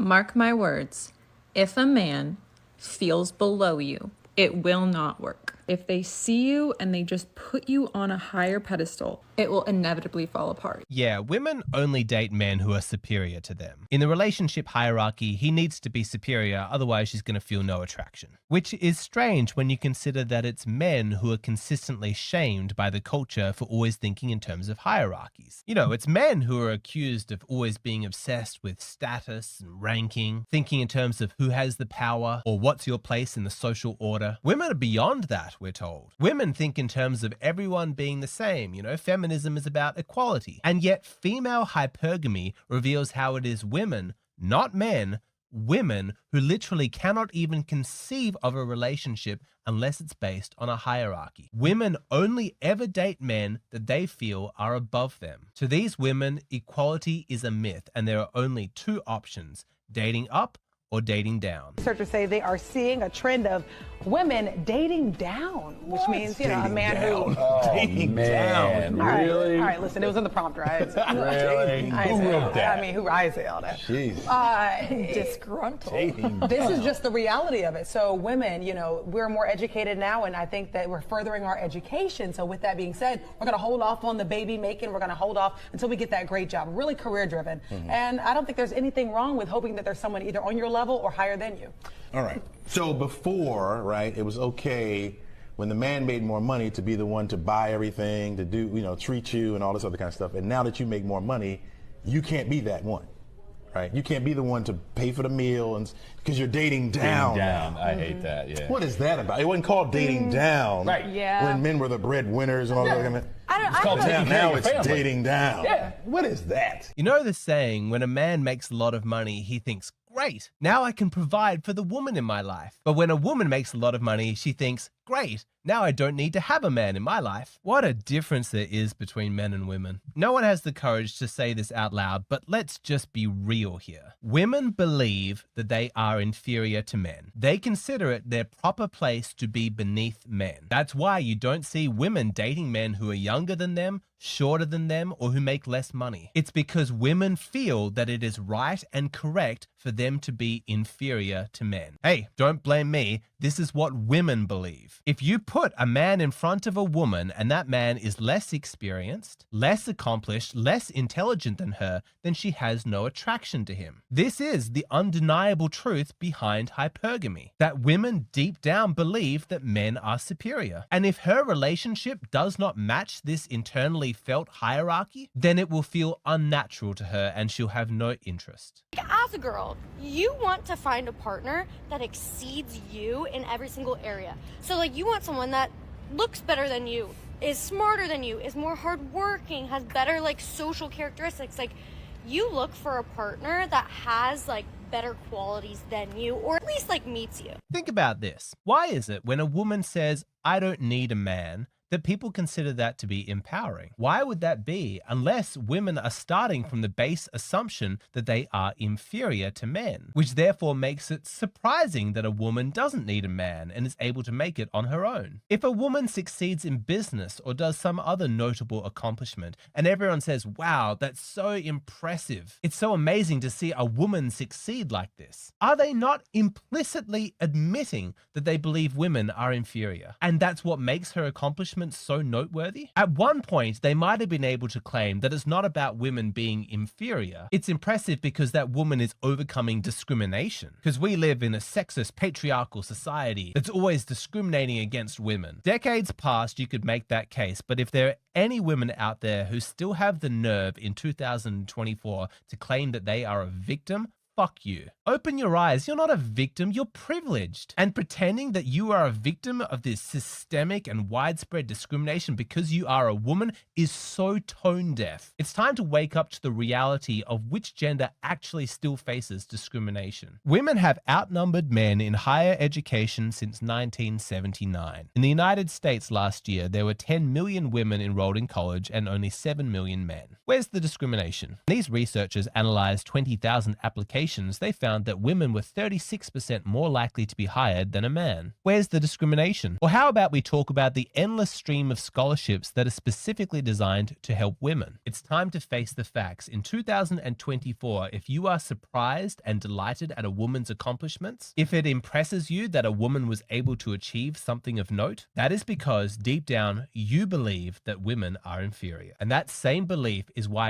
Mark my words, if a man feels below you, it will not work. If they see you and they just put you on a higher pedestal, it will inevitably fall apart. Yeah, women only date men who are superior to them. In the relationship hierarchy, he needs to be superior, otherwise she's going to feel no attraction. Which is strange when you consider that it's men who are consistently shamed by the culture for always thinking in terms of hierarchies. You know, it's men who are accused of always being obsessed with status and ranking, thinking in terms of who has the power or what's your place in the social order. Women are beyond that, we're told. Women think in terms of everyone being the same, you know, feminism is about equality. And yet female hypergamy reveals how it is women, not men, women who literally cannot even conceive of a relationship unless it's based on a hierarchy. Women only ever date men that they feel are above them. To these women, equality is a myth, and there are only two options: dating up or dating down. Researchers say they are seeing a trend of women dating down, which means, you know, a man who... Dating down, really? All right, listen, it was in the prompt, right? Really? Who wrote that? I mean, I say all that. Jeez. Disgruntled. Dating This is down. just the reality of it. So women, you know, we're more educated now, and I think that we're furthering our education. So with that being said, we're going to hold off on the baby making. We're going to hold off until we get that great job, really career driven. And I don't think there's anything wrong with hoping that there's someone either on your level or higher than you. All right. So before, right, it was okay when the man made more money to be the one to buy everything, to do, you know, treat you and all this other kind of stuff. And now that you make more money, you can't be that one, right? You can't be the one to pay for the meal, and because you're dating down. Dating down. I hate that, yeah. What is that about? It wasn't called dating down. Right. Yeah. When men were the breadwinners and all that. It's called taking care Now of it's your family. dating down. Yeah. What is that? You know the saying, when a man makes a lot of money, he thinks, great, now I can provide for the woman in my life. But when a woman makes a lot of money, she thinks, great, now I don't need to have a man in my life. What a difference there is between men and women. No one has the courage to say this out loud, but let's just be real here. Women believe that they are inferior to men. They consider it their proper place to be beneath men. That's why you don't see women dating men who are younger than them, shorter than them, or who make less money. It's because women feel that it is right and correct for them to be inferior to men. Hey, don't blame me. This is what women believe. If you put a man in front of a woman and that man is less experienced, less accomplished, less intelligent than her, then she has no attraction to him. This is the undeniable truth behind hypergamy, that women deep down believe that men are superior. And if her relationship does not match this internally felt hierarchy, then it will feel unnatural to her and she'll have no interest. As a girl, you want to find a partner that exceeds you in every single area. So like you want someone that looks better than you, is smarter than you, is more hardworking, has better like social characteristics. Like you look for a partner that has like better qualities than you, or at least like meets you. Think about this. Why is it when a woman says, I don't need a man, that people consider that to be empowering? Why would that be unless women are starting from the base assumption that they are inferior to men, which therefore makes it surprising that a woman doesn't need a man and is able to make it on her own. If a woman succeeds in business or does some other notable accomplishment and everyone says, wow, that's so impressive, it's so amazing to see a woman succeed like this, are they not implicitly admitting that they believe women are inferior? And that's what makes her accomplishment so noteworthy? At one point, they might have been able to claim that it's not about women being inferior. It's impressive because that woman is overcoming discrimination. Because we live in a sexist, patriarchal society that's always discriminating against women. Decades past, you could make that case, but if there are any women out there who still have the nerve in 2024 to claim that they are a victim, fuck you. Open your eyes. You're not a victim, you're privileged. And pretending that you are a victim of this systemic and widespread discrimination because you are a woman is so tone deaf. It's time to wake up to the reality of which gender actually still faces discrimination. Women have outnumbered men in higher education since 1979. In the United States last year, there were 10 million women enrolled in college and only 7 million men. Where's the discrimination? These researchers analyzed 20,000 applications applications, they found that women were 36% more likely to be hired than a man. Where's the discrimination? Or how about we talk about the endless stream of scholarships that are specifically designed to help women? It's time to face the facts. In 2024, if you are surprised and delighted at a woman's accomplishments, if it impresses you that a woman was able to achieve something of note, that is because deep down you believe that women are inferior. And that same belief is why